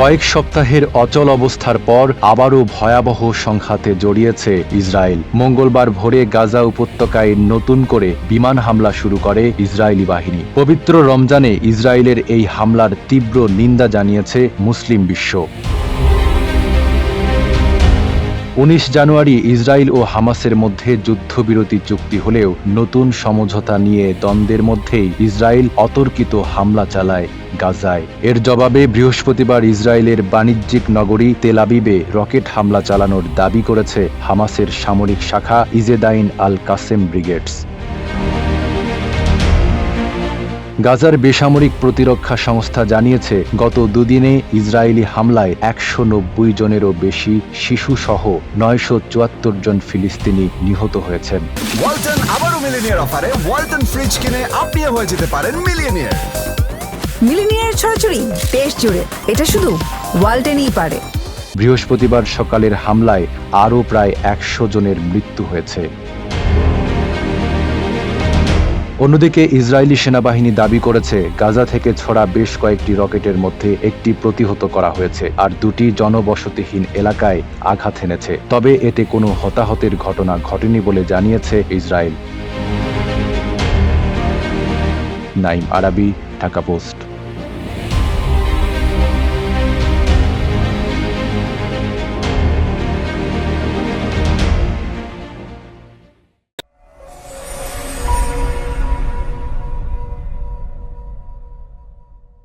কয়েক সপ্তাহের অচল অবস্থার পর আবারও ভয়াবহ সংঘাতে জড়িয়েছে ইসরায়েল। মঙ্গলবার ভোরে গাজা উপত্যকায় নতুন করে বিমান হামলা শুরু করে ইসরায়েলি বাহিনী। পবিত্র রমজানে ইসরায়েলের এই হামলার তীব্র নিন্দা জানিয়েছে মুসলিম বিশ্ব। 19 জানুয়ারি ইসরায়েল ও হামাসের মধ্যে যুদ্ধবিরতি চুক্তি হলেও নতুন সমঝোতা নিয়ে দ্বন্দ্বের মধ্যেই ইসরায়েল অতর্কিত হামলা চালায় গাজায়। এর জবাবে বৃহস্পতিবার ইসরায়েলের বাণিজ্যিক নগরী তেল আবিবে রকেট হামলা চালানোর দাবি করেছে হামাসের সামরিক শাখা ইজেদাইন আল কাসেম ব্রিগেডস। গাজার বেসামরিক প্রতিরক্ষা সংস্থা জানিয়েছে, গত দুদিনে ইসরায়েলি হামলায় 190 জনেরও বেশি শিশুসহ 974 জন ফিলিস্তিনি নিহত হয়েছেন। ওয়ালটন আবারও মিলিনিয়ার অফারে ওয়ালটন ফ্রিজ কিনে আপনিও হয়ে যেতে পারেন মিলিয়নিয়ার। মিলিনিয়ার ছড়াছড়ি দেশ জুড়ে, এটা শুধু ওয়ালটনই পারে। বৃহস্পতিবার সকালের হামলায় আরও প্রায় 100 জনের মৃত্যু হয়েছে। অন্যদিকে ইসরায়েলি সেনাবাহিনী দাবি করেছে, গাজা থেকে ছড়া বেশ কয়েকটি রকেটের মধ্যে একটি প্রতিহত করা হয়েছে আর দুটি জনবসতিহীন এলাকায় আঘাত হেনেছে। তবে এতে কোনো হতাহতের ঘটনা ঘটেনি বলে জানিয়েছে ইসরায়েল। নাইম আরাবি, ঢাকা পোস্ট।